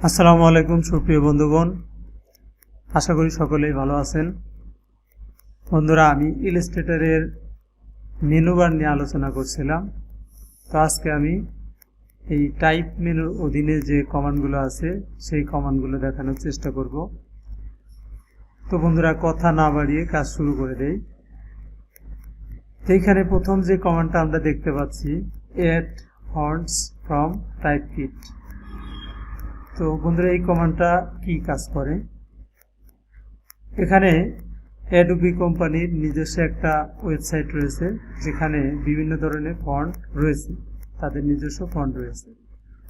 আসসালামু আলাইকুম সুপ্রিয় বন্ধুগণ, আশা করি সকলেই ভালো আছেন। বন্ধুরা, আমি ইলাস্ট্রেটরের মেনু বার নিয়ে আলোচনা করছিলাম। তো আজকে আমি এই টাইপ মেনুর অধীনে যে কমান্ডগুলো আছে সেই কমান্ডগুলো দেখানোর চেষ্টা করব। তো বন্ধুরা, কথা না বাড়িয়ে কাজ শুরু করে দেই। এইখানে প্রথম যে কমান্ডটা আমরা দেখতে পাচ্ছি, add fonts from type kit. তো বন্ধুরা, এই কমান্ডটা কি কাজ করে? এখানে অ্যাডোবি কোম্পানির নিজস্ব একটা ওয়েবসাইট রয়েছে, যেখানে বিভিন্ন ধরনের ফন্ট রয়েছে, তাদের নিজস্ব ফন্ট রয়েছে।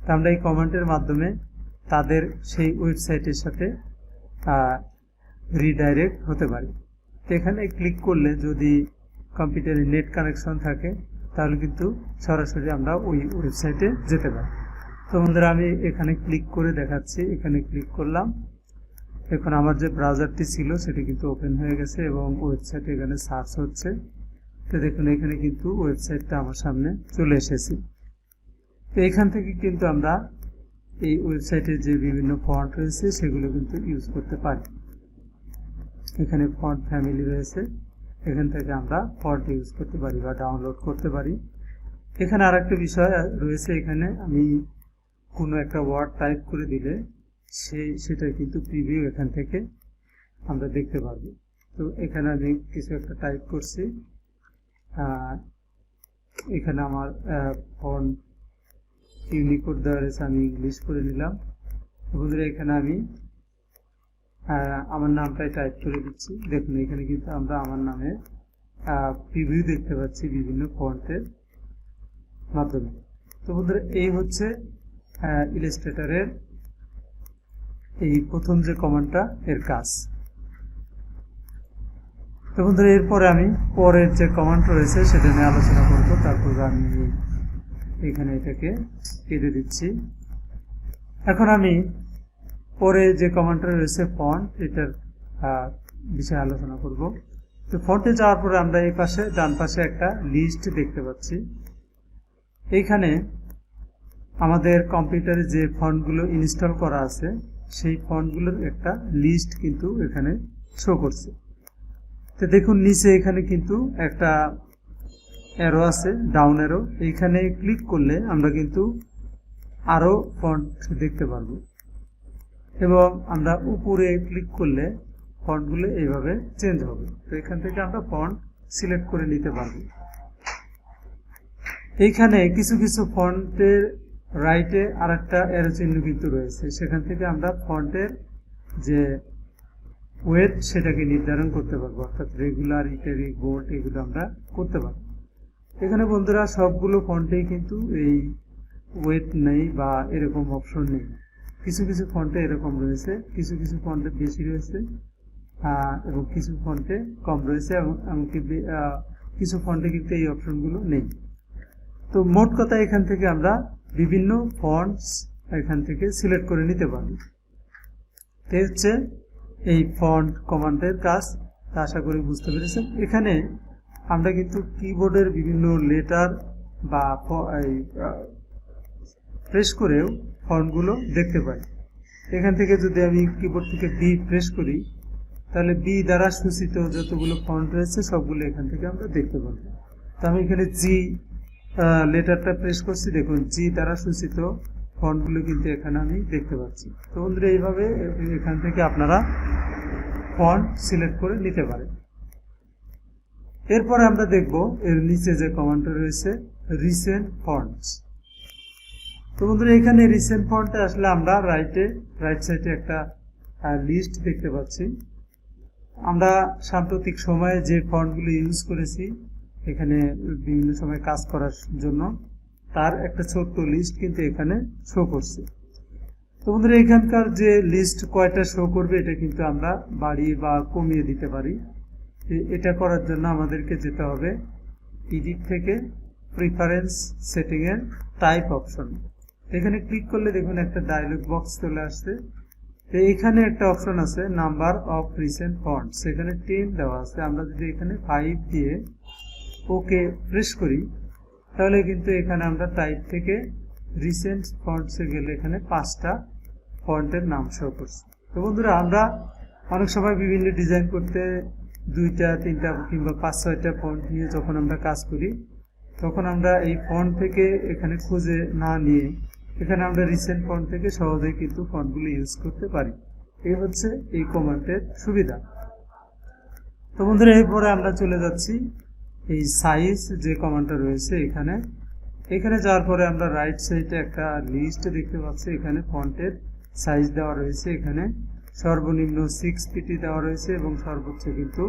তো আমরা এই কমান্ডের মাধ্যমে তাদের সেই ওয়েবসাইটের সাথে রিডাইরেক্ট হতে পারি। তো এখানে ক্লিক করলে যদি কম্পিউটারে নেট কানেকশন থাকে, তাহলে কিন্তু সরাসরি আমরা ওই ওয়েবসাইটে যেতে পারি। তো বন্ধুরা, আমি এখানে ক্লিক করে দেখাচ্ছি। এখানে ক্লিক করলাম, এখন আমার যে ব্রাউজারটি ছিল সেটি কিন্তু ওপেন হয়ে গেছে এবং ওয়েবসাইট এখানে সার্চ হচ্ছে। তো দেখুন, এখানে কিন্তু ওয়েবসাইটটা আমার সামনে চলে এসেছে। তো এখান থেকে কিন্তু আমরা এই ওয়েবসাইটে যে বিভিন্ন ফন্ট রয়েছে সেগুলো কিন্তু ইউজ করতে পারি। এখানে ফন্ট ফ্যামিলি রয়েছে, এখান থেকে আমরা ফন্ট ইউজ করতে পারি বা ডাউনলোড করতে পারি। এখানে আরেকটা বিষয় রয়েছে, এখানে আমি কোনো একটা ওয়ার্ড টাইপ করে দিলে সেটা কিন্তু প্রিভিউ এখান থেকে আমরা দেখতে পারবো। তো এখানে আমি কিছু একটা টাইপ করছি, এখানে আমার ফন্ট ইউনিকোড দেওয়া রয়েছে, আমি ইংলিশ করে নিলাম। বন্ধুরা, এখানে আমি আমার নামটাই টাইপ করে দিচ্ছি। দেখুন, এখানে কিন্তু আমরা আমার নামে প্রিভিউ দেখতে পাচ্ছি বিভিন্ন ফন্টের মাধ্যমে। তো বন্ধুরা, এই হচ্ছে ইলাস্ট্রেটরের এই প্রথম যে কমান্ডটা, এর কাজ। তো বন্ধুরা, এরপরে আমি পরের যে কমান্ড রয়েছে সেটা নিয়ে আলোচনা করব। তারপর আমি এখানে এটাকে কেটে দিচ্ছি। এখন আমি পরে যে কমান্ডটা রয়েছে ফন্ট, এটার বিষয়ে আলোচনা করব। তো ফন্টে যাওয়ার পরে আমরা এই পাশে ডান পাশে একটা লিস্ট দেখতে পাচ্ছি। এইখানে আমাদের কম্পিউটারে যে ফন্টগুলো ইনস্টল করা আছে সেই ফন্টগুলোর একটা লিস্ট কিন্তু এখানে শো করছে। তো দেখুন, নিচে এখানে কিন্তু একটা অ্যারো আছে, ডাউন অ্যারো। এইখানে ক্লিক করলে আমরা কিন্তু আরও ফন্ট দেখতে পারবো এবং আমরা উপরে ক্লিক করলে ফন্টগুলো এইভাবে চেঞ্জ হবে। তো এখান থেকে আমরা ফন্ট সিলেক্ট করে নিতে পারবো। এইখানে কিছু কিছু ফন্টের রাইটে আর একটা অ্যারো চিহ্ন কিন্তু রয়েছে, সেখান থেকে আমরা ফন্টের যে ওয়েট সেটাকে নির্ধারণ করতে পারবো, অর্থাৎ রেগুলার, ইটালিক, বোল্ড এগুলো আমরা করতে পারবো। এখানে বন্ধুরা, সবগুলো ফন্টেই কিন্তু এই ওয়েট নেই বা এরকম অপশন নেই। কিছু কিছু ফন্টে এরকম রয়েছে, কিছু কিছু ফন্টে বেশি রয়েছে এবং কিছু ফন্টে কম রয়েছে, এবং এমনকি কিছু ফন্টে কিন্তু এই অপশনগুলো নেই। তো মোট কথা, এখান থেকে আমরা বিভিন্ন ফন্টস এখান থেকে সিলেক্ট করে নিতে পারি। এই হচ্ছে এই ফন্ট কমান্ডের কাজ। আশা করি বুঝতে পেরেছেন। এখানে আমরা কিন্তু কিবোর্ডের বিভিন্ন লেটার বা প্রেস করেও ফন্টগুলো দেখতে পাই। এখান থেকে যদি আমি কিবোর্ড থেকে বি প্রেস করি, তাহলে বি দ্বারা সূচিত যতগুলো ফন্ট রয়েছে সবগুলো এখান থেকে আমরা দেখতে পারবো। তো আমি এখানে জি লেটারটা প্রেস করছি, দেখুন জি দ্বারা সূচিত ফন্টগুলো কিন্তু এখানে আমি দেখতে পাচ্ছি। তো বন্ধুরা, এইভাবে এখান থেকে আপনারা ফন্ট সিলেক্ট করে নিতে পারেন। এরপরে আমরা দেখব এর নিচে যে কমান্ডটা রয়েছে, রিসেন্ট ফন্টস। তো বন্ধুরা, এখানে রিসেন্ট ফন্টে আসলে আমরা রাইট সাইডে একটা লিস্ট দেখতে পাচ্ছি। আমরা সাম্প্রতিক সময়ে যে ফন্টগুলো ইউজ করেছি এখানে বিভিন্ন সময় কাজ করার জন্য, তার একটা ছোট্ট লিস্ট কিন্তু এখানে শো করছে। তো বন্ধুরা, এখানকার যে লিস্ট কয়টা শো করবে এটা কিন্তু আমরা বাড়িয়ে বা কমিয়ে দিতে পারি। এটা করার জন্য আমাদেরকে যেতে হবে এডিট থেকে প্রিফারেন্স সেটিংয়ের টাইপ অপশন। এখানে ক্লিক করলে দেখুন একটা ডায়লগ বক্স চলে আসছে। তো এখানে একটা অপশন আছে নাম্বার অফ রিসেন্ট ফন্টস, এখানে 10 দেওয়া আছে। আমরা যদি এখানে 5 দিয়ে ওকে প্রেস করি, তাহলে কিন্তু এখানে আমরা টাইপ থেকে রিসেন্ট ফন্টসে গেলে এখানে 5টা ফন্টের নাম শো করছে। তো বন্ধুরা, আমরা অনেক সময় বিভিন্ন ডিজাইন করতে 2টা 3টা কিংবা 5-6টা ফন্ট নিয়ে যখন আমরা কাজ করি, তখন আমরা এই ফন্ট থেকে এখানে খুঁজে না নিয়ে এখানে আমরা রিসেন্ট ফন্ট থেকে সহজেই কিন্তু ফন্টগুলো ইউজ করতে পারি। এই হচ্ছে এই কমান্ডের সুবিধা। তো বন্ধুরা, এরপরে আমরা চলে যাচ্ছি এই সাইজ যে কমান্ডটা রয়েছে এখানে যাওয়ার পরে আমরা রাইট সাইডে একটা লিস্ট দেখতে পাচ্ছি। এখানে ফন্টের সাইজ দেওয়া রয়েছে। এখানে সর্বনিম্ন 6 পিটি দেওয়া রয়েছে এবং সর্বোচ্চ কিন্তু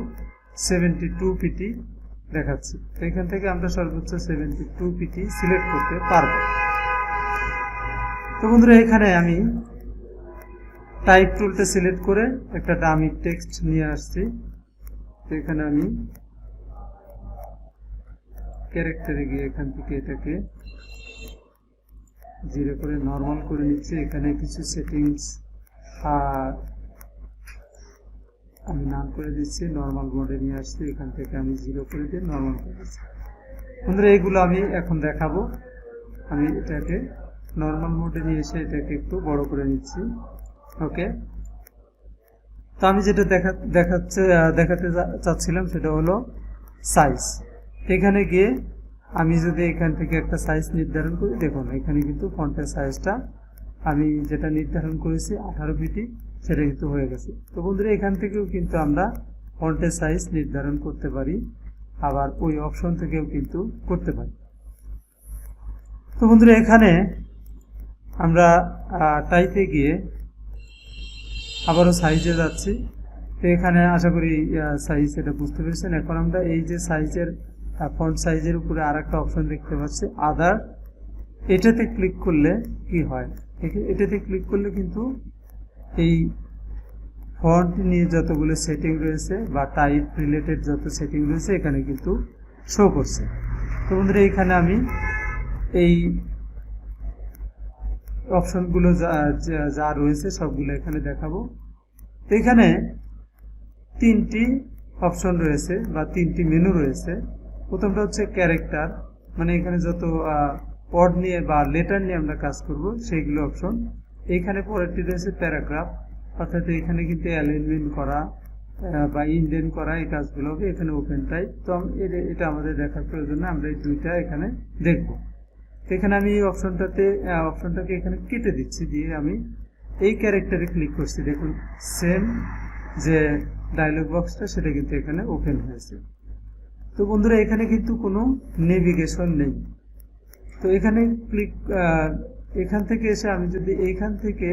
72 পিটি দেখাচ্ছে। তো এখান থেকে আমরা সর্বোচ্চ 72 পিটি সিলেক্ট করতে পারবো। তো বন্ধুরা, এখানে আমি টাইপ টুলটা সিলেক্ট করে একটা ডামি টেক্সট নিয়ে আসছি। তো এখানে আমি ক্যারেক্টারে গিয়ে এখান থেকে এটাকে 0 করে নর্মাল করে নিচ্ছি। এখানে কিছু সেটিংস আমি নাম করে দিচ্ছি, নর্মাল মোডে নিয়ে আসছি। এখান থেকে আমি 0 করে দিয়ে নর্মাল করে দিচ্ছি। বন্ধুরা, এইগুলো আমি এখন দেখাবো। আমি এটাকে নর্মাল মোডে নিয়ে এসে এটাকে একটু বড় করে নিচ্ছি। ওকে, তো আমি যেটা দেখাতে চাচ্ছিলাম সেটা হলো সাইজ। এখানে গিয়ে আমি যদি এখান থেকে একটা সাইজ নির্ধারণ করি, দেখুন এখানে কিন্তু ফন্টের সাইজটা আমি যেটা নির্ধারণ করেছি 18 পিটি, সেটা কিন্তু হয়ে গেছে। তো বন্ধুরা, এখান থেকেও কিন্তু আমরা ফন্টের সাইজ নির্ধারণ করতে পারি, আবার ওই অপশন থেকেও কিন্তু করতে পারি। তো বন্ধুরা, এখানে আমরা টাইপে গিয়ে আবারও সাইজে যাচ্ছি। তো এখানে আশা করি সাইজ এটা বুঝতে পেরেছেন। এখন আমরা এই যে সাইজের ফন্ট সাইজের উপরে আর একটা অপশন দেখতে পাচ্ছি, আদার। এটাতে ক্লিক করলে কি হয়, এটাতে ক্লিক করলে কিন্তু এই ফন্ট নিয়ে যতগুলো সেটিং রয়েছে বা টাইপ রিলেটেড যত সেটিং রয়েছে এখানে কিন্তু শো করছে। তো বন্ধুরা, এখানে আমি এই অপশনগুলো যা রয়েছে সবগুলো এখানে দেখাবো। তো এখানে 3টি অপশন রয়েছে বা 3টি মেনু রয়েছে। প্রথমটা হচ্ছে ক্যারেক্টার, মানে এখানে যত ওয়ার্ড নিয়ে বা লেটার নিয়ে আমরা কাজ করব সেইগুলো অপশন। এইখানে পরেরটি রয়েছে প্যারাগ্রাফ, অর্থাৎ এখানে কিন্তু অ্যালাইনমেন্ট করা বা ইনডেন্ট করা এই কাজগুলো হবে। এখানে ওপেন টাইপ, তো এটা আমাদের দেখার প্রয়োজন না, আমরা এই দুইটা এখানে দেখব। এখানে আমি এই অপশনটাকে এখানে কেটে দিচ্ছি, দিয়ে আমি এই ক্যারেক্টারে ক্লিক করছি। দেখুন সেম যে ডায়লগ বক্সটা সেটা কিন্তু এখানে ওপেন হয়েছে। তো বন্ধুরা, এখানে কিন্তু কোনো নেভিগেশন নেই। তো এখানে এখান থেকে এসে আমি যদি এইখান থেকে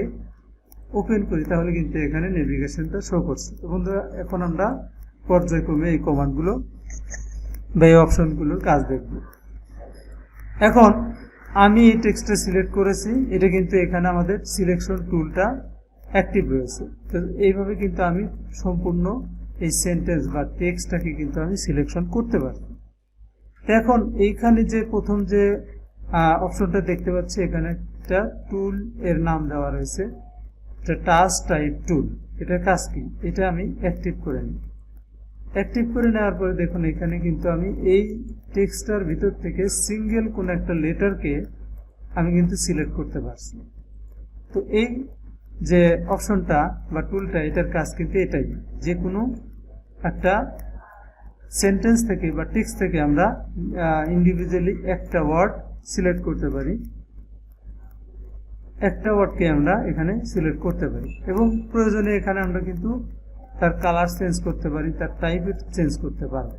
ওপেন করি তাহলে কিন্তু এখানে নেভিগেশনটা শো করছে। তো বন্ধুরা, এখন আমরা পর্যায়ক্রমে এই কমান্ডগুলো বা এই অপশনগুলোর কাজ দেখব। এখন আমি এই টেক্সটটা সিলেক্ট করেছি, এটা কিন্তু এখানে আমাদের সিলেকশন টুলটা অ্যাক্টিভ রয়েছে। তো এইভাবে কিন্তু আমি সম্পূর্ণ এই সেন্টেন্স বা টেক্সটটাকে কিন্তু আমি সিলেকশন করতে পারি। তো এখন এইখানে যে প্রথম যে অপশনটা দেখতে পাচ্ছি, এখানে একটা টুল এর নাম দেওয়া রয়েছে, এটা টাচ টাইপ টুল। এটার কাজ কি, এটা আমি অ্যাক্টিভ করে নিই। অ্যাক্টিভ করে নেওয়ার পরে দেখুন এখানে কিন্তু আমি এই টেক্সটার ভিতর থেকে সিঙ্গেল কোনো একটা লেটারকে আমি কিন্তু সিলেক্ট করতে পারছি। তো এই যে অপশনটা বা টুলটা, এটার কাজ কিন্তু এটাই, যে কোনো একটা সেন্টেন্স থেকে বা টেক্সট থেকে আমরা ইন্ডিভিজুয়ালি একটা ওয়ার্ড সিলেক্ট করতে পারি, একটা ওয়ার্ডকে আমরা এখানে সিলেক্ট করতে পারি এবং প্রয়োজনে এখানে আমরা কিন্তু তার কালার চেঞ্জ করতে পারি, তার টাইপ চেঞ্জ করতে পারবো।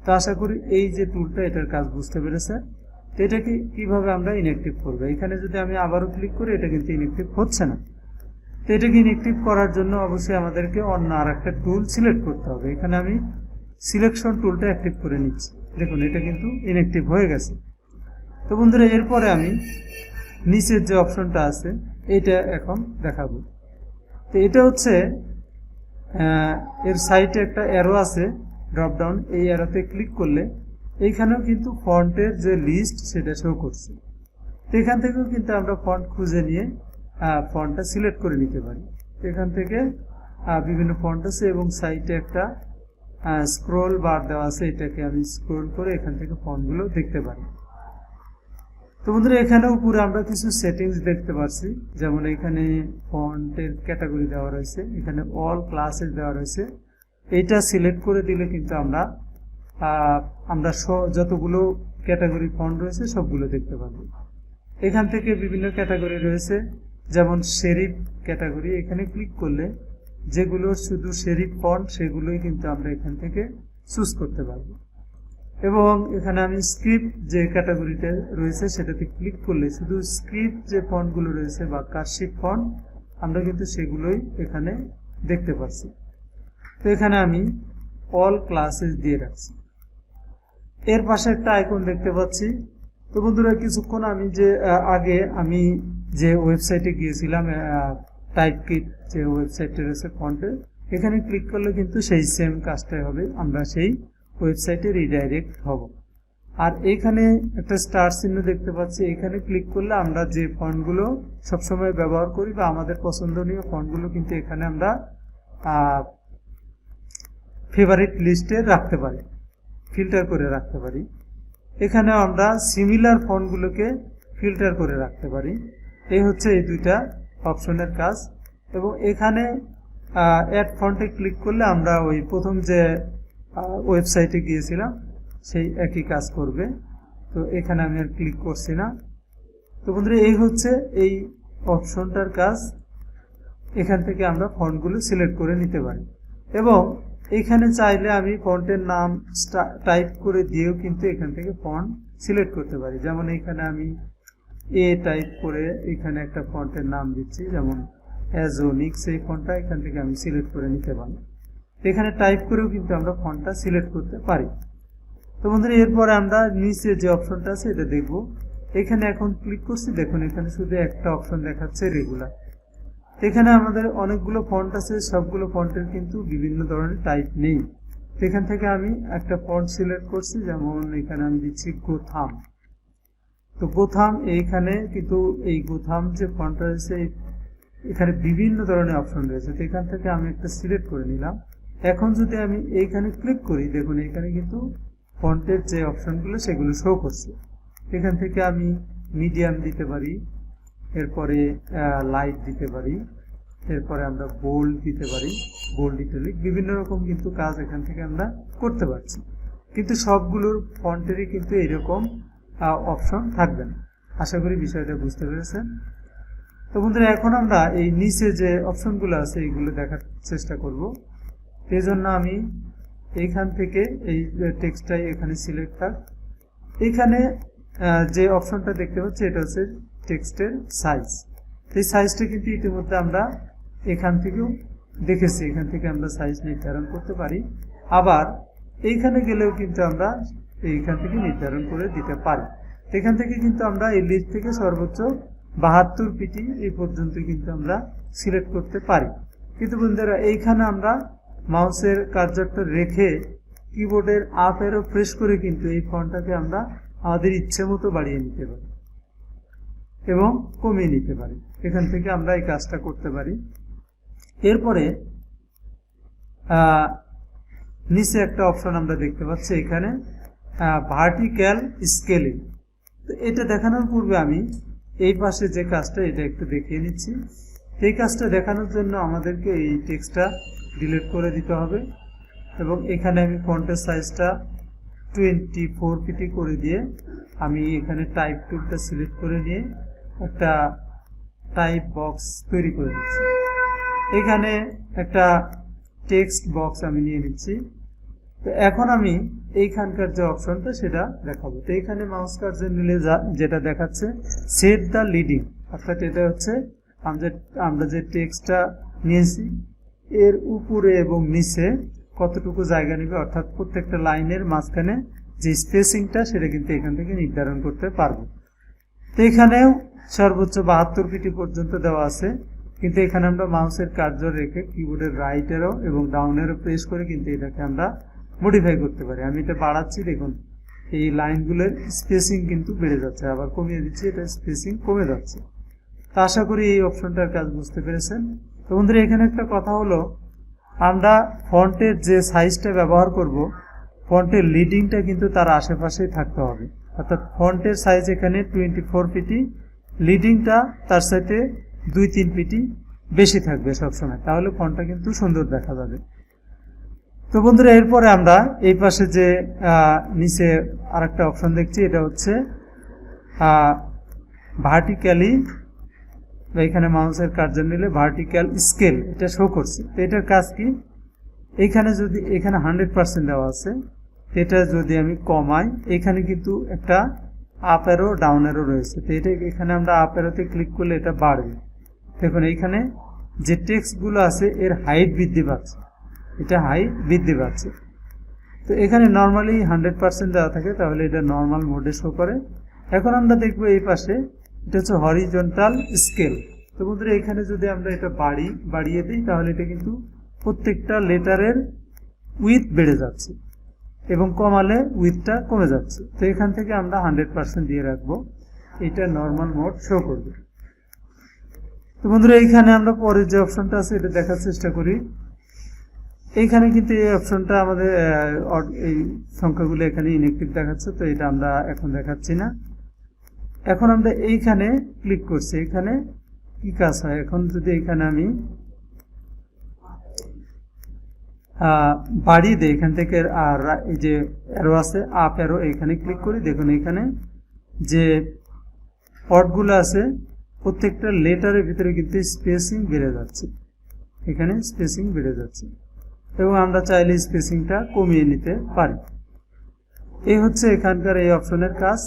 তো আশা করি এই যে টুলটা এটার কাজ বুঝতে পেরেছে। তো এটাকে কিভাবে আমরা ইনঅ্যাক্টিভ করবো, এখানে যদি আমি আবারও ক্লিক করি এটা কিন্তু ইনঅ্যাক্টিভ হচ্ছে না। তো এটাকে ইনঅ্যাক্টিভ করার জন্য অবশ্যই আমাদেরকে অন্য আর একটা টুল সিলেক্ট করতে হবে। এখানে আমি সিলেকশন টুলটা অ্যাক্টিভ করে নিচ্ছি, দেখুন এটা কিন্তু ইনঅ্যাক্টিভ হয়ে গেছে। তো বন্ধুরা, এরপরে আমি নিচের যে অপশনটা আছে এটা এখন দেখাবো। তো এটা হচ্ছে এর সাইডে একটা অ্যারো আছে ড্রপ ডাউন, এই অ্যারোতে ক্লিক করলে এইখানেও কিন্তু ফন্টের যে লিস্ট সেটা শো করছে। তো এখান থেকেও কিন্তু আমরা ফন্ট খুঁজে নিয়ে ফন্টটা সিলেক্ট করে নিতে পারি। এখান থেকে বিভিন্ন ফন্ট আছে এবং সাইডে একটা স্ক্রোল বার দেওয়া আছে, এটাকে আমি স্ক্রোল করে এখান থেকে ফন্টগুলো দেখতে পারি। তো বন্ধুরা এখানে উপরে আমরা কিছু সেটিংস দেখতে পাচ্ছি, যেমন এখানে ফন্টের ক্যাটাগরি দেওয়া রয়েছে, এখানে অল ক্লাসেস দেওয়া রয়েছে। এইটা সিলেক্ট করে দিলে কিন্তু আমরা যতগুলো ক্যাটাগরি ফন্ট রয়েছে সবগুলো দেখতে পাবো। এখান থেকে বিভিন্ন ক্যাটাগরি রয়েছে, যেমন সেরিফ ক্যাটাগরি। এখানে ক্লিক করলে যেগুলো শুধু সেরিফ ফন্ট সেগুলোই কিন্তু আমরা এখান থেকে চুজ করতে পারবো। এবং এখানে আমি স্ক্রিপ্ট যে ক্যাটাগরিটা রয়েছে সেটাতে ক্লিক করলে শুধু স্ক্রিপ্ট যে ফন্টগুলো রয়েছে বা কার্সিভ ফন্ট আমরা কিন্তু সেগুলোই এখানে দেখতে পাচ্ছি। তো এখানে আমি অল ক্লাসেস দিয়ে রাখছি। এর পাশে একটা আইকন দেখতে পাচ্ছি। তো বন্ধুরা কিছুক্ষণ আগে আমি যে ওয়েবসাইটে গিয়েছিলাম, টাইপকিট যে ওয়েবসাইটে রয়েছে ফন্টের, এখানে ক্লিক করলে কিন্তু সেই সেম কাজটাই হবে, আমরা সেই ওয়েবসাইটে রিডাইরেক্ট হব। আর এইখানে একটা স্টার চিহ্ন দেখতে পাচ্ছি, এখানে ক্লিক করলে আমরা যে ফন্টগুলো সবসময় ব্যবহার করি বা আমাদের পছন্দনীয় ফন্টগুলো কিন্তু এখানে আমরা ফেভারিট লিস্টে রাখতে পারি, ফিল্টার করে রাখতে পারি। এখানে আমরা সিমিলার ফন্টগুলোকে ফিল্টার করে রাখতে পারি। এই হচ্ছে এই দুইটা অপশনের কাজ। এবং এখানে অ্যাড ফন্টে ক্লিক করলে আমরা ওই প্রথম যে ওয়েবসাইটে গিয়েছিলাম সেই একই কাজ করবে। তো এখানে আমি আর ক্লিক করছি না। তো বন্ধুরা এই হচ্ছে এই অপশনটার কাজ। এখান থেকে আমরা ফন্টগুলো সিলেক্ট করে নিতে পারি এবং এখানে চাইলে আমি ফন্টের নাম টাইপ করে দিয়েও কিন্তু এখান থেকে ফন্ট সিলেক্ট করতে পারি। যেমন এখানে আমি এ টাইপ করে এখানে একটা ফন্টের নাম দিচ্ছি, যেমন অ্যাজোনিক্স, এই ফন্টটা এখান থেকে আমি সিলেক্ট করে নিতে পারি। এখানে টাইপ করেও কিন্তু আমরা ফন্টটা সিলেক্ট করতে পারি। তো বন্ধুরা এরপরে আমরা নিচে যে অপশনটা আছে এটা দেখব। এখানে এখন ক্লিক করছি, দেখুন এখানে শুধু একটা অপশন দেখাচ্ছে রেগুলার। এখানে আমাদের অনেকগুলো ফন্ট আছে, সবগুলো ফন্টের কিন্তু বিভিন্ন ধরনের টাইপ নেই। এখান থেকে আমি একটা ফন্ট সিলেক্ট করছি, যেমন এখানে আমি দিচ্ছি গোথাম। তো গোথাম, এইখানে কিন্তু এই গোথাম যে ফন্টটা রয়েছে এখানে বিভিন্ন ধরনের অপশন রয়েছে। তো এখান থেকে আমি একটা সিলেক্ট করে নিলাম। এখন যদি আমি এইখানে ক্লিক করি, দেখুন এখানে কিন্তু ফন্টের যে অপশনগুলো সেগুলো শো করছে। এখান থেকে আমি মিডিয়াম দিতে পারি, এরপরে লাইট দিতে পারি, এরপরে আমরা বোল্ড দিতে পারি, বোল্ড ইটালিক, বিভিন্ন রকম কিন্তু কাজ এখান থেকে আমরা করতে পারছি। কিন্তু সবগুলোর ফন্টেরই কিন্তু এইরকম অপশন থাকবে না। আশা করি বিষয়টা বুঝতে পেরেছেন। তো বন্ধুরা এখন আমরা এই নিচে যে অপশনগুলো আছে এইগুলো দেখার চেষ্টা করব। এই জন্য আমি এইখান থেকে এই টেক্সটটাই এখানে সিলেক্ট থাক। এখানে যে অপশনটা দেখতে পাচ্ছি এটা হচ্ছে টেক্সটের সাইজ। এই সাইজটা কিন্তু ইতিমধ্যে আমরা এখান থেকেও দেখেছি, এখান থেকে আমরা সাইজ নির্ধারণ করতে পারি। আবার এইখানে গেলেও কিন্তু আমরা এইখান থেকে নির্ধারণ করে দিতে পারি। এখান থেকে কিন্তু আমরা এই লিস্ট থেকে সর্বোচ্চ 72 পিটি এই পর্যন্ত কিন্তু আমরা সিলেক্ট করতে পারি। কিন্তু বন্ধুরা এইখানে আমরা মাউসের কার্সারটা রেখে কিবোর্ডের আপ অ্যারো প্রেস করে কিন্তু এই ফন্টটাকে আমরা আমাদের ইচ্ছে মতো বাড়িয়ে নিতে পারি এবং কমিয়ে নিতে পারি। এখান থেকে আমরা এই কাজটা করতে পারি। এরপরে নিচে একটা অপশন আমরা দেখতে পাচ্ছি, এখানে ভার্টিক্যাল স্কেলিং। তো এটা দেখানোর পূর্বে আমি এই পাশে যে কাজটা এটা একটু দেখিয়ে নিচ্ছি। এই কাজটা দেখানোর জন্য আমাদেরকে এই টেক্সটটা ডিলিট করে দিতে হবে এবং এখানে আমি ফন্টের সাইজটা 24 পিটি করে দিয়ে আমি এখানে টাইপ টুলটা সিলেক্ট করে নিয়ে একটা টাইপ বক্স তৈরি করে দিচ্ছি। এখানে একটা টেক্সট বক্স আমি নিয়ে নিচ্ছি। তো এখন আমি এইখানকার যে অপশনটা সেটা দেখাবো। তো এখানে মাউস কার্সার নিলে যেটা দেখাচ্ছে সেট দ্য লিডিং, অর্থাৎ এটা হচ্ছে আমরা যে টেক্সটটা নিয়েছি এর উপরে এবং নিচে কতটুকু জায়গা নেবে, অর্থাৎ প্রত্যেকটা লাইনের মাঝখানে যে স্পেসিংটা সেটা কিন্তু এখান থেকে নির্ধারণ করতে পারবো। তো এখানেও সর্বোচ্চ 72 পিটি পর্যন্ত দেওয়া আছে, কিন্তু এখানে আমরা মাউসের কার্সর রেখে কিবোর্ডের রাইট অ্যারো এবং ডাউন অ্যারো প্রেস করে কিন্তু এটাকে আমরা মডিফাই করতে পারি। আমি এটা বাড়াচ্ছি, দেখুন এই লাইনগুলোর স্পেসিং কিন্তু বেড়ে যাচ্ছে, আবার কমিয়ে দিচ্ছি, এটা স্পেসিং কমে যাচ্ছে। তো আশা করি এই অপশনটার কাজ বুঝতে পেরেছেন। তো বন্ধুরা এখানে একটা কথা হলো, আমরা ফন্টের যে সাইজটা ব্যবহার করব, ফন্টের লিডিংটা কিন্তু তার আশেপাশেই থাকতে হবে। অর্থাৎ ফন্টের সাইজ এখানে 24 পিটি, লিডিংটা তার সাথে 2-3 পিটি বেশি থাকবে সবসময়, তাহলে ফন্টটা কিন্তু সুন্দর দেখা যাবে। তো বন্ধুরা এরপরে আমরা এই পাশে যে নিচে আরেকটা অপশন দেখছি, এটা হচ্ছে ভার্টিক্যালি, বা এখানে মাউসের কার্সার নিলে ভার্টিক্যাল স্কেল এটা শো করছে। তো এটার কাজ কি, এখানে যদি এখানে 100% দেওয়া আছে, এটা যদি আমি কমাই, এখানে কিন্তু একটা আপ অ্যারো ডাউন অ্যারো রয়েছে। তো এটা এখানে আমরা আপ অ্যারোতে ক্লিক করলে এটা বাড়বে। দেখুন এইখানে যে টেক্সটগুলো আছে এর হাইট বৃদ্ধি পাচ্ছে, এটা হাইট বৃদ্ধি পাচ্ছে। তো এখানে নর্মালি 100% দেওয়া থাকে, তাহলে এটা নর্মাল মোডে শো করে। এখন আমরা দেখবো এই পাশে এটা হচ্ছে হরিজন্টাল স্কেল। তো বন্ধুরা এখানে যদি আমরা এটা বাড়িয়ে দিই, তাহলে এটা কিন্তু প্রত্যেকটা লেটারের উইথ বেড়ে যাচ্ছে এবং কমালে উইথটা কমে যাচ্ছে। তো এখান থেকে আমরা 100% দিয়ে রাখবো, এটা নর্মাল মোড শো করবে। তো বন্ধুরা এইখানে আমরা পরের যে অপশনটা আছে এটা দেখার চেষ্টা করি। এইখানে কিন্তু এই অপশনটা আমাদের এই সংখ্যাগুলো এখানে ইনঅ্যাক্টিভ দেখাচ্ছে, তো এটা আমরা এখন দেখাচ্ছি না। এখন আমরা এইখানে ক্লিক করছি, এখানে কি কাজ হয়, এখন যদি এখানে আমি বাড়িয়ে দিই এখান থেকে, আর এই যে অ্যারো আছে আপ অ্যারো, এইখানে ক্লিক করি, দেখুন এখানে যে ওয়ার্ডগুলো আছে প্রত্যেকটা লেটারের ভিতরে কিন্তু স্পেসিং বেড়ে যাচ্ছে, এখানে স্পেসিং বেড়ে যাচ্ছে, এবং আমরা চাইলে স্পেসিংটা কমিয়ে নিতে পারি। এই হচ্ছে এখানকার এই অপশনের কাজ।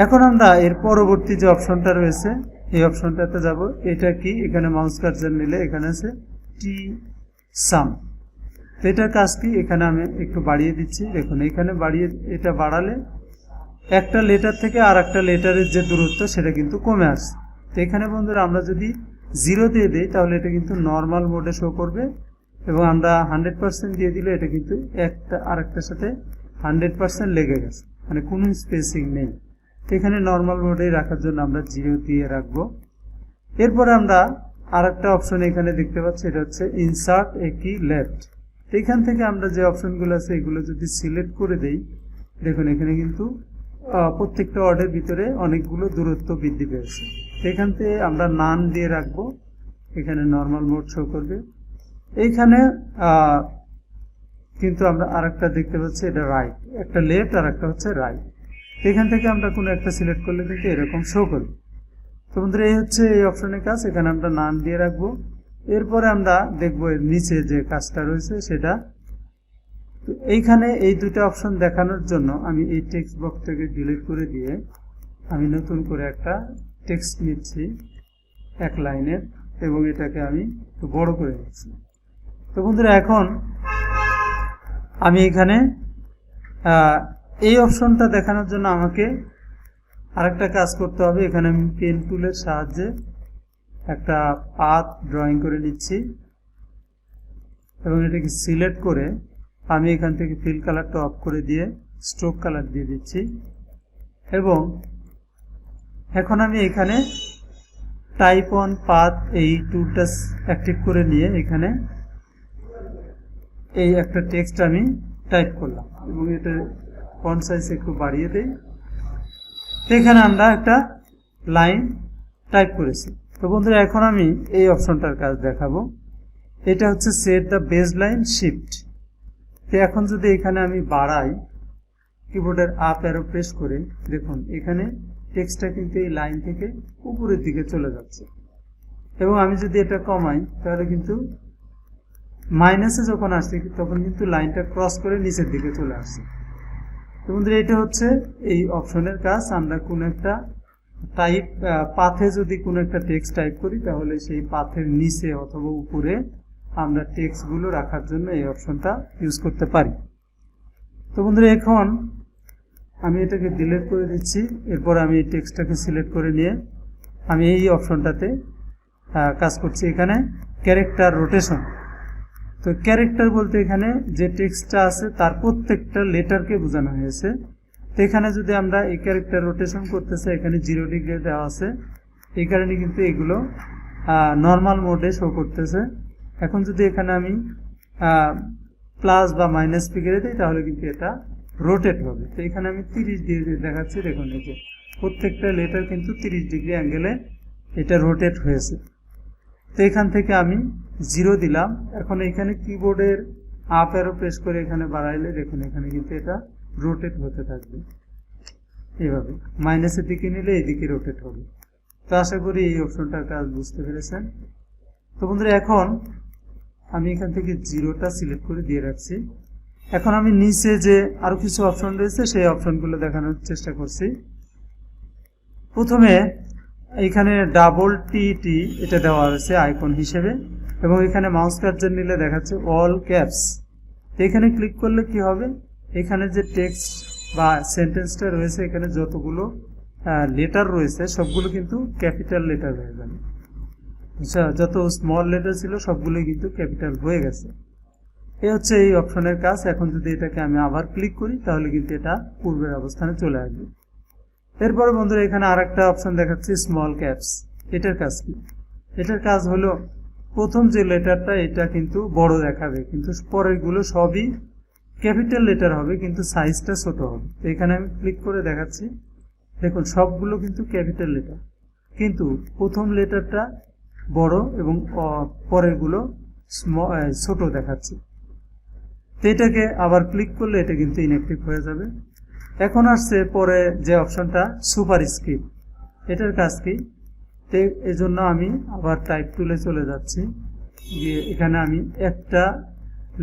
এখন আমরা এর পরবর্তী যে অপশনটা রয়েছে এই অপশনটাতে যাব। এটা কি, এখানে মাউস কার্সার নিলে এখানে আছে টি সাম। তো এটার কাজ কি, এখানে আমি একটু বাড়িয়ে দিচ্ছি, দেখুন এখানে বাড়িয়ে, এটা বাড়ালে একটা লেটার থেকে আর একটা লেটারের যে দূরত্ব সেটা কিন্তু কমে আসছে। তো এখানে বন্ধুরা আমরা যদি 0 দিয়ে দিই, তাহলে এটা কিন্তু নর্মাল মোডে শো করবে, এবং আমরা 100% দিয়ে দিলে এটা কিন্তু একটা আরেকটার সাথে 100% লেগে গেছে, মানে কোনো স্পেসিং নেই। তো এখানে নর্মাল মোডে রাখার জন্য আমরা 0 দিয়ে রাখবো। এরপরে আমরা আরেকটা অপশন এখানে দেখতে পাচ্ছি, এটা হচ্ছে ইনসার্ট এ কি লেফট। তো এখান থেকে আমরা যে অপশনগুলো আছে এগুলো যদি সিলেক্ট করে দেই, দেখুন এখানে কিন্তু প্রত্যেকটা ওয়ার্ডের ভিতরে অনেকগুলো দূরত্ব বৃদ্ধি পেয়েছে। তো এখান থেকে আমরা নান দিয়ে রাখবো, এখানে নর্মাল মোড শো করবে। এইখানে কিন্তু আমরা আরেকটা দেখতে পাচ্ছি, এটা রাইট, একটা লেফট আর একটা হচ্ছে রাইট। এখান থেকে আমরা কোনো একটা সিলেক্ট করলে কিন্তু এরকম শো করবে। তো বন্ধুরা এই হচ্ছে এই অপশনের কাজ, এখানে আমরা নান দিয়ে রাখবো। এরপরে আমরা দেখবো এর নিচে যে কাজটা রয়েছে সেটা। তো এইখানে এই দুটো অপশন দেখানোর জন্য আমি এই টেক্সট বক্সটাকে ডিলিট করে দিয়ে আমি নতুন করে একটা টেক্সট নিচ্ছি 1 লাইনের, এবং এটাকে আমি একটু বড় করে নিচ্ছি। তো বন্ধুরা এখন আমি এখানে এই অপশনটা দেখানোর জন্য আমাকে আরেকটা কাজ করতে হবে। এখানে আমি পেন টুলের সাহায্যে একটা পাথ ড্রয়িং করে নিচ্ছি, এবং এটাকে সিলেক্ট করে আমি এখান থেকে ফিল কালারটা অফ করে দিয়ে স্ট্রোক কালার দিয়ে দিচ্ছি। এবং এখন আমি এখানে টাইপ অন পাথ এই টুলটা অ্যাক্টিভ করে নিয়ে এখানে এই একটা টেক্সট আমি টাইপ করলাম, এবং এটা ফন্ট সাইজ একটু বাড়িয়ে দেই। এখানে আমরা একটা লাইন টাইপ করেছি। তো বন্ধুরা এখন আমি এই অপশনটার কাজ দেখাবো। এটা হচ্ছে set the base line shift. তো এখন যদি এখানে আমি বাড়াই, কিবোর্ডের আপ অ্যারো প্রেস করে, দেখুন এখানে টেক্সটটা কিন্তু এই লাইন থেকে উপরের দিকে চলে যাচ্ছে, এবং আমি যদি এটা কমাই তাহলে কিন্তু মাইনাসে যখন আসছে তখন কিন্তু লাইনটা ক্রস করে নিচের দিকে চলে আসছে। তো বন্ধুরা এটা হচ্ছে এই অপশনের কাজ। আমরা কোনো একটা টাইপ পাথে যদি কোনো একটা টেক্সট টাইপ করি, তাহলে সেই পাথের নিচে অথবা উপরে আমরা টেক্সটগুলো রাখার জন্য এই অপশনটা ইউজ করতে পারি। তো বন্ধুরা এখন আমি এটাকে ডিলিট করে দিচ্ছি। এরপর আমি এই টেক্সটটাকে সিলেক্ট করে নিয়ে আমি এই অপশনটাতে কাজ করছি। এখানে ক্যারেক্টার রোটেশন। তো ক্যারেক্টার বলতে এখানে যে টেক্সটটা আছে তার প্রত্যেকটা লেটারকে বোঝানো হয়েছে। তো এখানে যদি আমরা এই ক্যারেক্টার রোটেশন করতে চাই, এখানে 0 ডিগ্রি দেওয়া আছে, এই কারণে কিন্তু এগুলো নর্মাল মোডে শো করতেছে। এখন যদি এখানে আমি প্লাস বা মাইনাস ফিগারে দিই, তাহলে কিন্তু এটা রোটেট হবে। তো এখানে আমি 30 দিয়ে দেখাচ্ছি, দেখুন এই যে প্রত্যেকটা লেটার কিন্তু 30 ডিগ্রি অ্যাঙ্গেলে এটা রোটেট হয়েছে। তো এখান থেকে আমি 0 দিলাম। এখন এখানে কিবোর্ডের আপ অ্যারো প্রেস করে এখানে বাড়াইলে দেখুন এখানে কিন্তু এটা রোটেট হতে থাকবে এইভাবে, মাইনাসের দিকে নিলে এদিকে রোটেট হবে। তো আশা করি এই অপশনটার কাজ বুঝতে পেরেছেন। তো বন্ধুরা এখন আমি এখান থেকে 0টা সিলেক্ট করে দিয়ে রাখছি। এখন আমি নিচে যে আরো কিছু অপশন রয়েছে সেই অপশনগুলো দেখানোর চেষ্টা করছি। প্রথমে এখানে ডাবল টি এটা দেওয়া হয়েছে আইকন হিসেবে, এবং এখানে মাউস কার্সার নিলে দেখাচ্ছে অল ক্যাপস। এখানে ক্লিক করলে কি হবে, এখানে যে টেক্সট বা সেন্টেন্সটা রয়েছে এখানে যতগুলো লেটার রয়েছে সবগুলো কিন্তু ক্যাপিটাল লেটার হয়ে যাবে। যত স্মল লেটার ছিল সবগুলোই কিন্তু ক্যাপিটাল হয়ে গেছে। এই হচ্ছে এই অপশনের কাজ। এখন যদি এটাকে আমি আবার ক্লিক করি তাহলে কিন্তু এটা পূর্বের অবস্থানে চলে আসবে। এরপরে বন্ধুরা এখানে আরেকটা অপশন দেখাচ্ছি স্মল ক্যাপস। এটার কাজ কি? এটার কাজ হলো প্রথম যে লেটারটা এটা কিন্তু বড় দেখাবে, কিন্তু পরেরগুলো সবই ক্যাপিটাল লেটার হবে কিন্তু সাইজটা ছোট হবে। তো এখানে আমি ক্লিক করে দেখাচ্ছি, দেখুন সবগুলো কিন্তু ক্যাপিটাল লেটার, কিন্তু প্রথম লেটারটা বড় এবং পরেরগুলো ছোট দেখাচ্ছে। তো এটাকে আবার ক্লিক করলে এটা কিন্তু ইনঅ্যাক্টিভ হয়ে যাবে। এখন আসছে পরে যে অপশনটা সুপারস্ক্রিপ্ট। এটার কাজ কি? তো এই জন্য আমি আবার টাইপ টুলে চলে যাচ্ছি, গিয়ে এখানে আমি একটা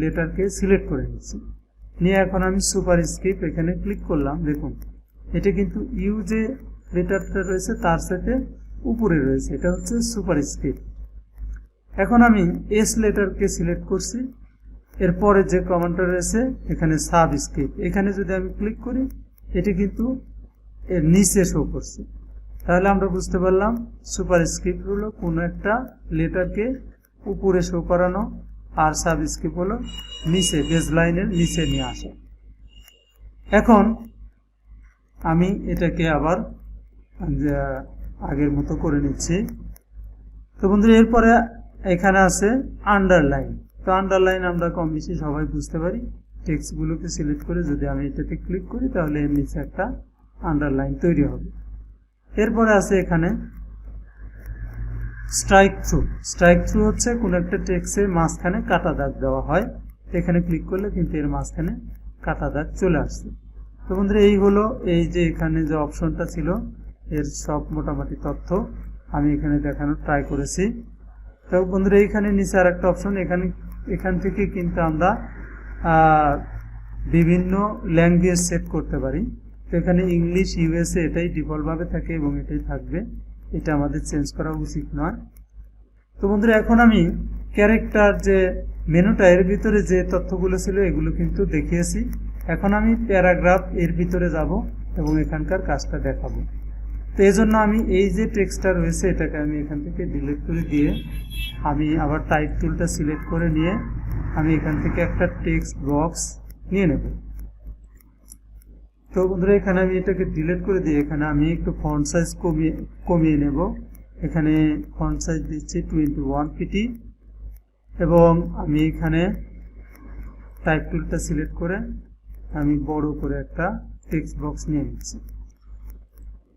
লেটারকে সিলেক্ট করে নিচ্ছি, নিয়ে এখন আমি সুপারস্ক্রিপ্ট এখানে ক্লিক করলাম। দেখুন এটা কিন্তু ইউ যে লেটারটা রয়েছে তার সাথে উপরে রয়েছে, এটা হচ্ছে সুপারস্ক্রিপ্ট। এখন আমি এস লেটারকে সিলেক্ট করছি, এরপরে যে কমান্ডটা রয়েছে এখানে সাবস্ক্রিপ্ট, এখানে যদি আমি ক্লিক করি এটা কিন্তু এর নিচে শো করছে। তাহলে আমরা বুঝতে পারলাম সুপারস্ক্রিপ্ট হলো কোনো একটা লেটারকে উপরে শো করানো, আর সাবস্ক্রিপ্ট হলো নিচে বেজ লাইনের নিচে নিয়ে আসা। এখন আমি এটাকে আবার আগের মতো করে নিচ্ছি। তো বন্ধুরা এরপরে এখানে আছে আন্ডারলাইন। তো আন্ডারলাইন আমরা কম বেশি সবাই বুঝতে পারি। টেক্সটগুলোকে সিলেক্ট করে যদি আমি এটাতে ক্লিক করি তাহলে এর নিচে একটা আন্ডারলাইন তৈরি হবে। এরপরে আছে এখানে স্ট্রাইক থ্রু। স্ট্রাইক থ্রু হচ্ছে কোনো একটা টেক্সটের মাঝখানে কাটা দাগ দেওয়া হয়, এখানে ক্লিক করলে কিন্তু এর মাঝখানে কাটা দাগ চলে আসছে। তো বন্ধুরা এই হলো এই যে এখানে যে অপশনটা ছিল এর সব মোটামুটি তথ্য আমি এখানে দেখানোর ট্রাই করেছি। তো বন্ধুরা এইখানে নিচে আর একটা অপশন, এখান থেকে কিন্তু আমরা বিভিন্ন ল্যাঙ্গুয়েজ সেট করতে পারি। তো এখানে ইংলিশ ইউএসএ এটাই ডিফল্টভাবে থাকে এবং এটাই থাকবে, এটা আমাদের চেঞ্জ করা উচিত নয়। তো বন্ধুরা এখন আমি ক্যারেক্টার যে মেনুটা এর ভিতরে যে তথ্যগুলো ছিল এগুলো কিন্তু দেখিয়েছি। এখন আমি প্যারাগ্রাফ এর ভিতরে যাব এবং এখানকার কাজটা দেখাবো। তো এই জন্য আমি এই যে টেক্সটটা রয়েছে এটাকে আমি এখান থেকে ডিলিট করে দিয়ে আমি আবার টাইপ টুলটা সিলেক্ট করে নিয়ে আমি এখান থেকে একটা টেক্সট বক্স নিয়ে নেব। তো বন্ধুরা এখানে আমি এটাকে ডিলিট করে দিয়ে এখানে আমি একটু ফন্ট সাইজ কমিয়ে নেব। এখানে ফন্ট সাইজ দিচ্ছি 21 পিটি এবং আমি এখানে টাইপ টুলটা সিলেক্ট করে আমি বড় করে একটা টেক্সট বক্স নিয়ে নিচ্ছি।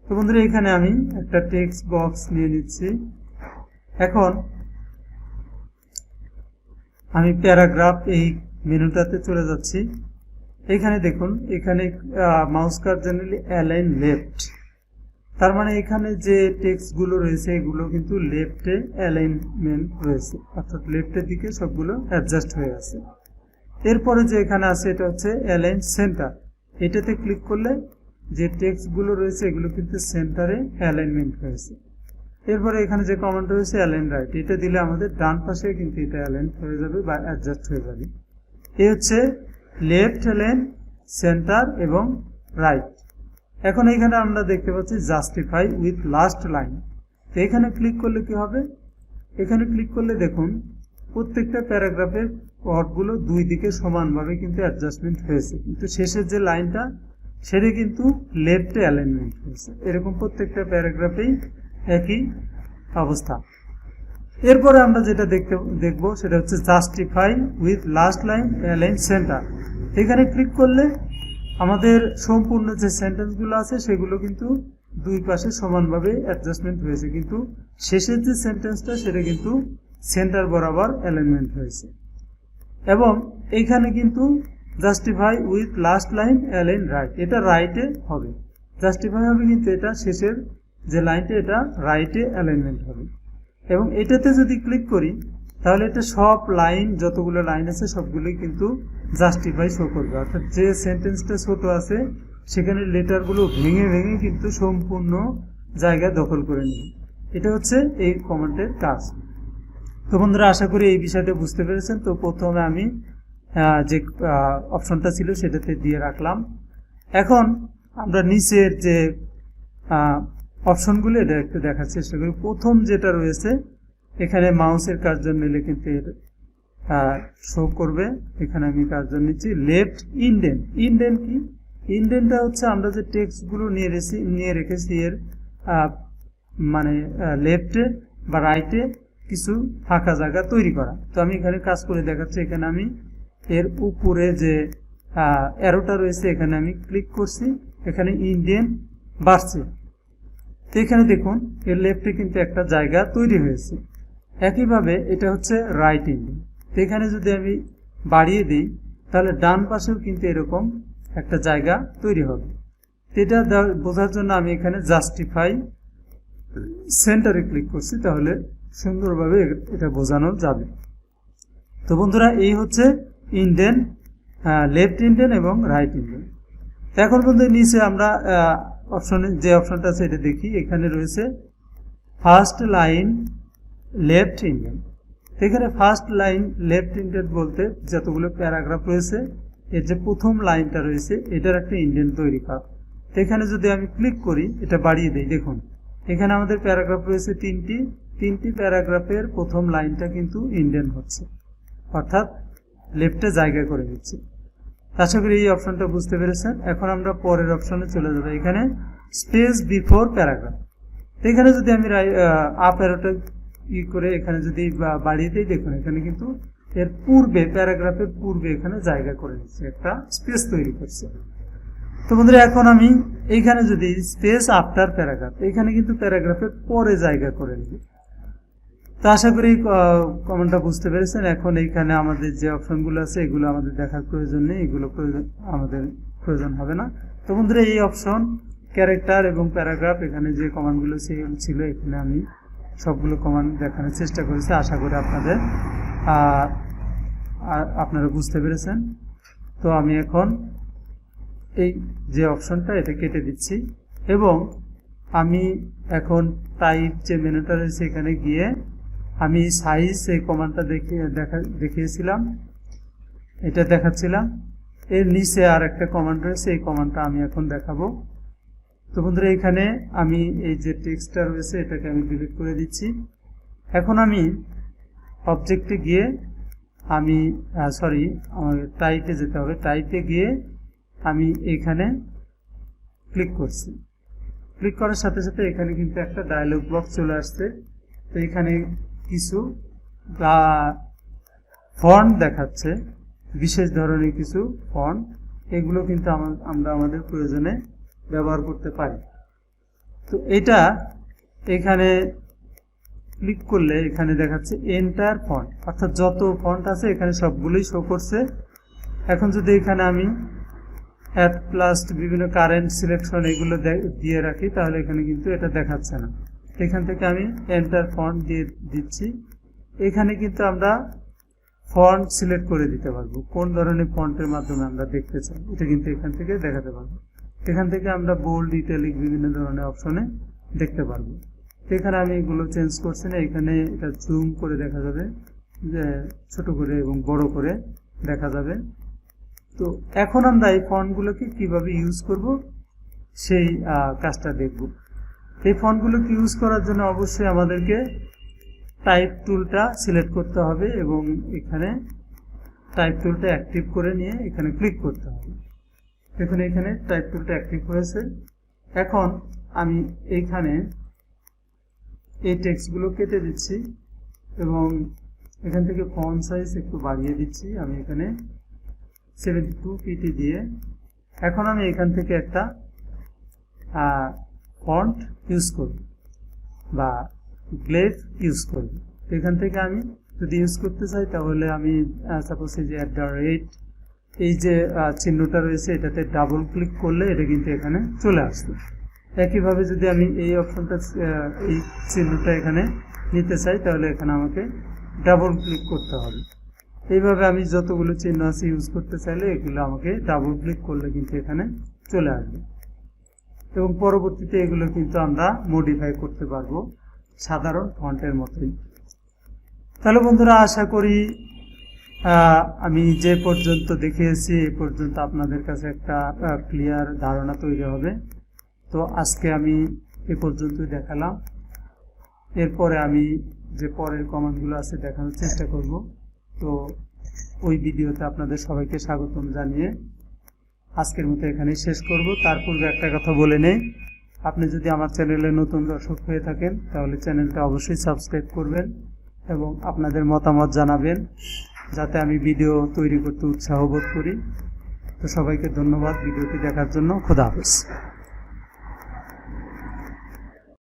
তো বন্ধুরা এখানে আমি একটা টেক্সট বক্স নিয়ে নিচ্ছি। এখন আমি প্যারাগ্রাফ এই মেনুটাতে চলে যাচ্ছি। এখানে দেখুন এখানে মাউস কার্সার নিলে অ্যালাইন লেফট, তার মানে এখানে যে টেক্সটগুলো রয়েছে এগুলো কিন্তু লেফটে অ্যালাইনমেন্ট রয়েছে, অর্থাৎ লেফটের দিকে সবগুলো অ্যাডজাস্ট হয়ে আছে। এরপরে যে এখানে আছে এটা হচ্ছে অ্যালাইন সেন্টার, এটাতে ক্লিক করলে যে টেক্সটগুলো রয়েছে এগুলো কিন্তু সেন্টারে অ্যালাইনমেন্ট হয়েছে। এরপরে এখানে যে কমান্ড রয়েছে অ্যালাইন রাইট, এটা দিলে আমাদের ডান পাশে কিন্তু এটা অ্যালাইন হয়ে যাবে বা অ্যাডজাস্ট হয়ে যাবে। এই হচ্ছে লেফট অ্যালাইন, সেন্টার এবং রাইট। এখন এখানে আমরা দেখতে পাচ্ছি জাস্টিফাই উইথ লাস্ট লাইন। তো এখানে ক্লিক করলে কি হবে, এখানে ক্লিক করলে দেখুন প্রত্যেকটা প্যারাগ্রাফের ওয়ার্ডগুলো দুই দিকে সমানভাবে কিন্তু অ্যাডজাস্টমেন্ট হয়েছে, কিন্তু শেষের যে লাইনটা সেটা কিন্তু লেফটে অ্যালাইনমেন্ট হয়েছে। এরকম প্রত্যেকটা প্যারাগ্রাফেই একই অবস্থা। এরপরে আমরা যেটা দেখবো সেটা হচ্ছে justify with last line align centre. এখানে ক্লিক করলে আমাদের সম্পূর্ণ যে সেন্টেন্সগুলো আছে সেগুলো কিন্তু দুই পাশে সমানভাবে অ্যাডজাস্টমেন্ট হয়েছে, কিন্তু শেষের যে সেন্টেন্সটা সেটা কিন্তু সেন্টার বরাবর অ্যালাইনমেন্ট হয়েছে। এবং এইখানে কিন্তু justify with last line align right, এটা রাইটে হবে, জাস্টিফাই হবে কিন্তু এটা শেষের যে লাইনটা এটা রাইটে অ্যালাইনমেন্ট হবে। এবং এটাতে যদি ক্লিক করি তাহলে এটা সব লাইন, যতগুলো লাইন আছে সবগুলোই কিন্তু জাস্টিফাই শো করবে, অর্থাৎ যে সেন্টেন্সটা ছোট আছে সেখানে লেটারগুলো ভেঙে ভেঙে কিন্তু সম্পূর্ণ জায়গা দখল করে নেবে। এটা হচ্ছে এই কমান্ডের কাজ। তো বন্ধুরা, আশা করি এই বিষয়টা বুঝতে পেরেছেন। তো প্রথমে আমি যে অপশনটা ছিল সেটাতে দিয়ে রাখলাম। এখন আমরা নিচের যে অপশনগুলো এটা একটু দেখার চেষ্টা করি। প্রথম যেটা রয়েছে এখানে মাউসের কার্সর নিলে কিন্তু শো করবে। এখানে আমি কার্সর নিচ্ছি, লেফট ইন্ডেন্ট। ইন্ডেন্ট কি? ইন্ডেন্টটা হচ্ছে আমরা যে টেক্সটগুলো নিয়ে রেখেছি এর মানে লেফটে বা রাইটে কিছু ফাঁকা জায়গা তৈরি করা। তো আমি এখানে কাজ করে দেখাচ্ছি। এখানে আমি এর উপরে যে অ্যারোটা রয়েছে এখানে আমি ক্লিক করছি, এখানে ইন্ডেন্ট বাড়ছে। তো এখানে দেখুন এর লেফটে কিন্তু একটা জায়গা তৈরি হয়েছে। একইভাবে এটা হচ্ছে রাইট ইন্ডেন্ট। তো এখানে যদি আমি বাড়িয়ে দিই তাহলে ডান পাশেও কিন্তু এরকম একটা জায়গা তৈরি হবে। তো এটা বোঝার জন্য আমি এখানে জাস্টিফাই সেন্টারে ক্লিক করছি, তাহলে সুন্দরভাবে এটা বোঝানো যাবে। তো বন্ধুরা, এই হচ্ছে ইন্ডেন্ট, লেফট ইন্ডেন্ট এবং রাইট ইন্ডেন্ট। এখন বন্ধু নিচে আমরা অপশনে যে অপশনটা আছে এটা দেখি। এখানে রয়েছে ফার্স্ট লাইন লেফট ইন্ডেন্ট। এখানে ফার্স্ট লাইন লেফট ইন্ডেন্ট বলতে যতগুলো প্যারাগ্রাফ রয়েছে এর যে প্রথম লাইনটা রয়েছে এটার একটা ইন্ডেন্ট তৈরি করা। তো এখানে যদি আমি ক্লিক করি, এটা বাড়িয়ে দিই, দেখুন এখানে আমাদের প্যারাগ্রাফ রয়েছে তিনটি প্যারাগ্রাফের প্রথম লাইনটা কিন্তু ইন্ডেন্ট হচ্ছে, অর্থাৎ লেফটে জায়গা করে দিচ্ছে। আশা করি এই অপশনটা বুঝতে পেরেছেন। এখন আমরা পরের অপশনে চলে যাবো। এখানে স্পেস বিফোর প্যারাগ্রাফ। এখানে যদি আমি আপ অ্যারোটা করে এখানে যদি বাড়িয়ে দিই, দেখুন এখানে কিন্তু এর পূর্বে, প্যারাগ্রাফের পূর্বে এখানে জায়গা করে নিচ্ছে, একটা স্পেস তৈরি করছে। তো বন্ধুরা, এখন আমি এইখানে যদি স্পেস আফটার প্যারাগ্রাফ, এখানে কিন্তু প্যারাগ্রাফের পরে জায়গা করে নিব। তো আশা করি কমেন্টটা বুঝতে পেরেছেন। এখন এইখানে আমাদের যে অপশনগুলো আছে এগুলো আমাদের দেখার প্রয়োজন নেই, এগুলো আমাদের প্রয়োজন হবে না। তো বন্ধুরা, এই অপশন, ক্যারেক্টার এবং প্যারাগ্রাফ, এখানে যে কমান্ডগুলো ছিল এখানে আমি সবগুলো কমান্ড দেখানোর চেষ্টা করেছি। আশা করি আপনারা বুঝতে পেরেছেন। তো আমি এখন এই যে অপশনটা এটা কেটে দিচ্ছি এবং আমি এখন টাইপ যে মেনুটা রয়েছে এখানে গিয়ে আমি সাইজ এই কমান্ডটা দেখিয়েছিলাম, এটা দেখাচ্ছিলাম। এর নিচে আর একটা কমান্ড রয়েছে, এই কমান্ডটা আমি এখন দেখাবো। তো বন্ধুরা, এখানে আমি এই যে টেক্সটটা রয়েছে এটাকে আমি ডিলিট করে দিচ্ছি। এখন আমি অবজেক্টে গিয়ে আমি আমাকে টাইপে যেতে হবে। টাইপে গিয়ে আমি এখানে ক্লিক করছি। ক্লিক করার সাথে সাথে এখানে কিন্তু একটা ডায়লগ বক্স চলে আসছে। তো এখানে কিছু ফন্ট দেখাচ্ছে, বিশেষ ধরনের কিছু ফন্ট, এগুলো কিন্তু আমরা আমাদের প্রয়োজনে ব্যবহার করতে পারি। তো এটা এখানে ক্লিক করলে এখানে দেখাচ্ছে এন্টার ফন্ট, অর্থাৎ যত ফন্ট আছে এখানে সবগুলোই শো করছে। এখন যদি এখানে আমি অ্যাড প্লাস বিভিন্ন কারেন্ট সিলেকশন এগুলো দিয়ে রাখি তাহলে এখানে কিন্তু এটা দেখাচ্ছে না। এখান থেকে আমি এন্টার ফন্ট দিয়ে দিচ্ছি। এখানে কিন্তু আমরা ফন্ট সিলেক্ট করে দিতে পারবো, কোন ধরনের ফন্টের মাধ্যমে আমরা দেখতে চাই এটা কিন্তু এখান থেকে দেখাতে পারবো। এখান থেকে আমরা বোল্ড, ইটালিক বিভিন্ন ধরনের অপশনে দেখতে পারবো। এখানে আমি এগুলো চেঞ্জ করছি না, এখানে এটা জুম করে দেখা যাবে, যে ছোট করে এবং বড় করে দেখা যাবে। তো এখন আমরা এই ফন্টগুলোকে কিভাবে ইউজ করব সেই কাজটা দেখব। এই ফন্টগুলোকে ইউজ করার জন্য অবশ্যই আমাদেরকে টাইপ টুলটা সিলেক্ট করতে হবে এবং এখানে টাইপ টুলটা অ্যাক্টিভ করে নিয়ে এখানে ক্লিক করতে হবে। দেখুন এখানে টাইপ টুলটা অ্যাক্টিভ হয়েছে। এখন আমি এইখানে এই টেক্সটগুলো কেটে দিচ্ছি এবং এখান থেকে ফন্ট সাইজ একটু বাড়িয়ে দিচ্ছি। আমি এখানে 72 পিটি দিয়ে এখন আমি এখান থেকে একটা ফন্ট ইউজ করব বা গ্লেভ ইউজ করব। এখান থেকে আমি যদি ইউজ করতে চাই তাহলে আমি সাপোজ এই যে এই যে চিহ্নটা রয়েছে এটাতে ডাবল ক্লিক করলে এটা কিন্তু এখানে চলে আসবে। একইভাবে যদি আমি এই অপশনটা এই চিহ্নটা এখানে নিতে চাই তাহলে এখানে আমাকে ডাবল ক্লিক করতে হবে। এইভাবে আমি যতগুলো চিহ্ন আছে ইউজ করতে চাইলে এগুলো আমাকে ডাবল ক্লিক করলে কিন্তু এখানে চলে আসবে এবং পরবর্তীতে এগুলো কিন্তু আমরা মডিফাই করতে পারবো সাধারণ ফন্টের মতোই। তাহলে বন্ধুরা আশা করি আমি যে পর্যন্ত দেখিয়েছি এই পর্যন্ত আপনাদের কাছে একটা ক্লিয়ার ধারণা তৈরি হবে। তো আজকে আমি এ পর্যন্তই দেখালাম। এরপরে আমি যে পরের কমান্ডগুলো আছে দেখানোর চেষ্টা করব। তো ওই ভিডিওতে আপনাদের সবাইকে স্বাগতম জানিয়ে আজকের মতো এখানেই শেষ করব। তার পূর্বে একটা কথা বলে নেই, আপনি যদি আমার চ্যানেলে নতুন দর্শক হয়ে থাকেন তাহলে চ্যানেলটা অবশ্যই সাবস্ক্রাইব করবেন এবং আপনাদের মতামত জানাবেন যাতে আমি ভিডিও তৈরি করতে উৎসাহ বোধ করি। তো সবাইকে ধন্যবাদ ভিডিওটি দেখার জন্য। খোদা হাফেজ।